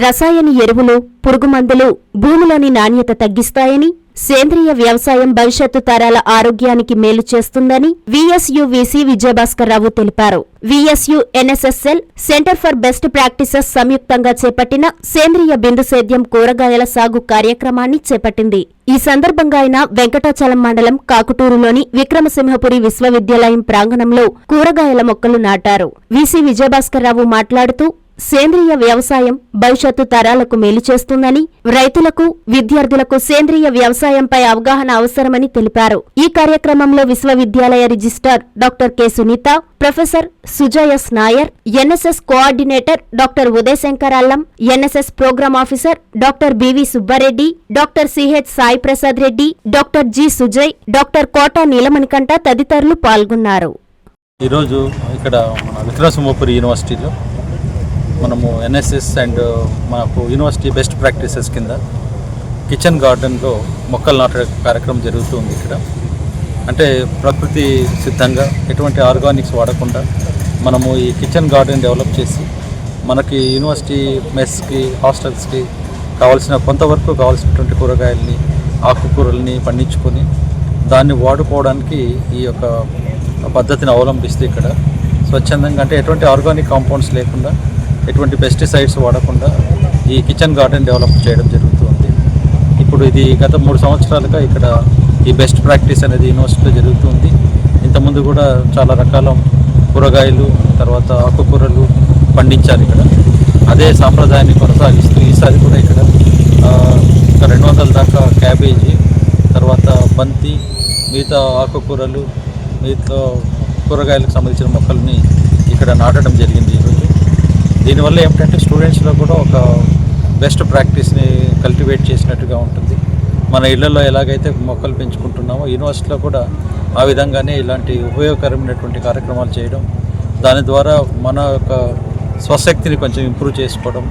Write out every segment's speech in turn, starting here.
రసాయన ఎరువులు, పురుగుమందులు భూమిలోని నాణ్యత తగ్గిస్తాయని, సేంద్రియ వ్యవసాయం భవిష్యత్తు తరాల ఆరోగ్యానికి మేలు చేస్తుందని వీఎస్యు వీసీ విజయభాస్కర్రావు తెలిపారు. వీఎస్యు ఎన్ఎస్ఎస్ఎల్, సెంటర్ ఫర్ బెస్ట్ ప్రాక్టీసెస్ సంయుక్తంగా చేపట్టిన సేంద్రియ బిందు సేద్యం కూరగాయల సాగు కార్యక్రమాన్ని చేపట్టింది. ఈ సందర్భంగా ఆయన వెంకటాచలం మండలం కాకుటూరులోని విక్రమసింహపురి విశ్వవిద్యాలయం ప్రాంగణంలో కూరగాయల మొక్కలు నాటారు. వీసీ విజయభాస్కర్రావు మాట్లాడుతూ సేంద్రియ వ్యవసాయం భవిష్యత్తు తరాలకు మేలు చేస్తుందని, రైతులకు, విద్యార్థులకు సేంద్రియ వ్యవసాయంపై అవగాహన అవసరమని తెలిపారు. ఈ కార్యక్రమంలో విశ్వవిద్యాలయ registrar doctor K Sunitha, professor Sujay S Nair, NSS coordinator doctor Udayashankar Allam, NSS programme officer doctor BV Subbareddy, doctor CH Sai Prasad Reddy, doctor G Sujay, doctor Kota Neelamanikantha తదితరులు పాల్గొన్నారు. ఈరోజు ఇక్కడ మన విక్రమసింహపురి యూనివర్సిటీలో మనము ఎన్ఎస్ఎస్ అండ్ మనకు యూనివర్సిటీ బెస్ట్ ప్రాక్టీసెస్ కింద కిచెన్ గార్డెన్లో మొక్కలు నాటే కార్యక్రమం జరుగుతుంది. ఇక్కడ అంటే ప్రకృతి సిద్ధంగా ఎటువంటి ఆర్గానిక్స్ వాడకుండా మనము ఈ కిచెన్ గార్డెన్ డెవలప్ చేసి మనకి యూనివర్సిటీ మెస్కి, హాస్టల్స్కి కొంతవరకు కావాల్సినటువంటి కూరగాయల్ని, ఆకుకూరల్ని పండించుకొని దాన్ని వాడుకోవడానికి ఈ యొక్క పద్ధతిని అవలంబిస్తే ఇక్కడ స్వచ్ఛందంగా, అంటే ఎటువంటి ఆర్గానిక్ కాంపౌండ్స్ లేకుండా, ఎటువంటి పెస్టిసైడ్స్ వాడకుండా ఈ కిచెన్ గార్డెన్ డెవలప్ చేయడం జరుగుతుంది. ఇప్పుడు ఇది గత 3 సంవత్సరాలుగా ఇక్కడ ఈ బెస్ట్ ప్రాక్టీస్ అనేది యూనివర్సిటీలో జరుగుతుంది. ఇంతకుముందు కూడా చాలా రకాల కూరగాయలు, తర్వాత ఆకుకూరలు పండించారు ఇక్కడ. అదే సాంప్రదాయాన్ని కొనసాగిస్తూ ఈసారి కూడా ఇక్కడ 200 దాకా క్యాబేజీ, తర్వాత బంతి, మిగతా ఆకుకూరలు, మిగతా కూరగాయలకు సంబంధించిన మొక్కల్ని ఇక్కడ నాటడం జరిగింది ఈరోజు. దీనివల్ల ఏమిటంటే స్టూడెంట్స్లో కూడా ఒక బెస్ట్ ప్రాక్టీస్ని కల్టివేట్ చేసినట్టుగా ఉంటుంది. మన ఇళ్లలో ఎలాగైతే మొక్కలు పెంచుకుంటున్నామో యూనివర్సిటీలో కూడా ఆ విధంగానే ఇలాంటి ఉపయోగకరమైనటువంటి కార్యక్రమాలు చేయడం, దాని ద్వారా మన యొక్క స్వశక్తిని కొంచెం ఇంప్రూవ్ చేసుకోవడం,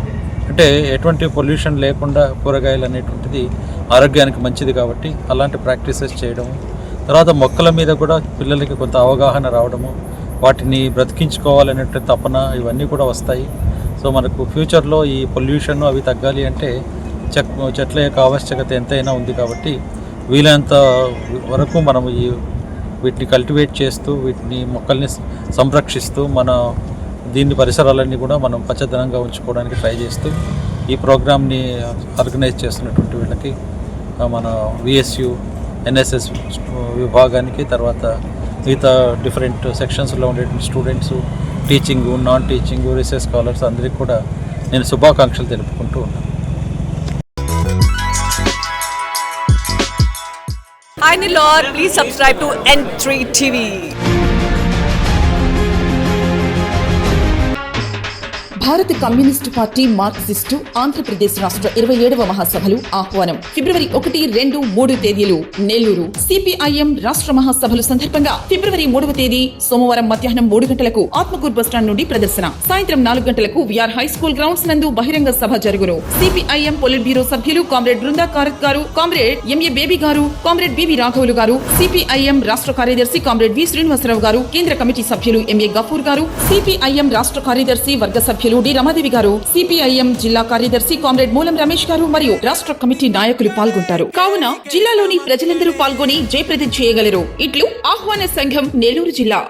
అంటే ఎటువంటి పొల్యూషన్ లేకుండా కూరగాయలు అనేటువంటిది ఆరోగ్యానికి మంచిది కాబట్టి అలాంటి ప్రాక్టీసెస్ చేయడం, తర్వాత మొక్కల మీద కూడా పిల్లలకి కొంత అవగాహన రావడము, వాటిని బ్రతికించుకోవాలనే తపన, ఇవన్నీ కూడా వస్తాయి. సో మనకు ఫ్యూచర్లో ఈ పొల్యూషన్ అవి తగ్గాలి అంటే చెట్ల యొక్క ఆవశ్యకత ఎంతైనా ఉంది కాబట్టి వీలైనంత వరకు మనము వీటిని కల్టివేట్ చేస్తూ, వీటిని మొక్కల్ని సంరక్షిస్తూ దీన్ని పరిసరాలన్నీ కూడా మనం పచ్చదనంగా ఉంచుకోవడానికి ట్రై చేస్తూ ఈ ప్రోగ్రామ్ని ఆర్గనైజ్ చేస్తున్నటువంటి వీళ్ళకి మన విఎస్యు ఎన్ఎస్ఎస్ విభాగానికి, తర్వాత మిగతా డిఫరెంట్ సెక్షన్స్లో ఉండేటువంటి students, teaching, non teaching, research scholars అందరికీ కూడా నేను శుభాకాంక్షలు తెలుపుకుంటూ ఉన్నాను. Hi Nilor, please subscribe to N3 TV. భారత కమ్యూనిస్టు పార్టీ మార్క్సిస్టు ఆంధ్రప్రదేశ్ రాష్ట్ర 27వ మహాసభలు ఆహ్వానం. ఫిబ్రవరి 1, 2, 3 తేదీలు నెల్లూరు. సిపిఐఎం రాష్ట్ర మహాసభలు సందర్భంగా ఫిబ్రవరి 3వ తేదీ సోమవారం మధ్యాహ్నం 3 గంటలకు ఆత్మకూరు బస్టాండ్ నుండి ప్రదర్శన. సాయంత్రం 4 గంటలకు విఆర్ హై స్కూల్ గ్రౌండ్స్ నందు బహిరంగ సభ జరుగును. సిపిఐఎం పొలిట్ బ్యూరో సభ్యులు కామ్రేడ్ బృందా కారత్ గారు, కామ్రేడ్ ఎంఏ బేబీ గారు, కామ్రేడ్ బివి రాఘవులు గారు, సిపిఐఎం రాష్ట్ర కార్యదర్శి కామ్రేడ్ వి శ్రీనివాసరావు గారు, కేంద్ర కమిటీ సభ్యులు ఎంఏ గఫూర్ గారు, సిపిఐఎం రాష్ట్ర కార్యదర్శి వర్గ సభ్యులు డి రమాదేవి గారు, సిపిఐఎం జిల్లా కార్యదర్శి కామ్రేడ్ మూలం రమేష్ గారు మరియు రాష్ట్ర కమిటీ నాయకులు పాల్గొంటారు. కావున జిల్లాలోని ప్రజలందరూ పాల్గొని జయప్రదం చేయగలరు. ఇట్లు ఆహ్వాన సంఘం, నెల్లూరు జిల్లా.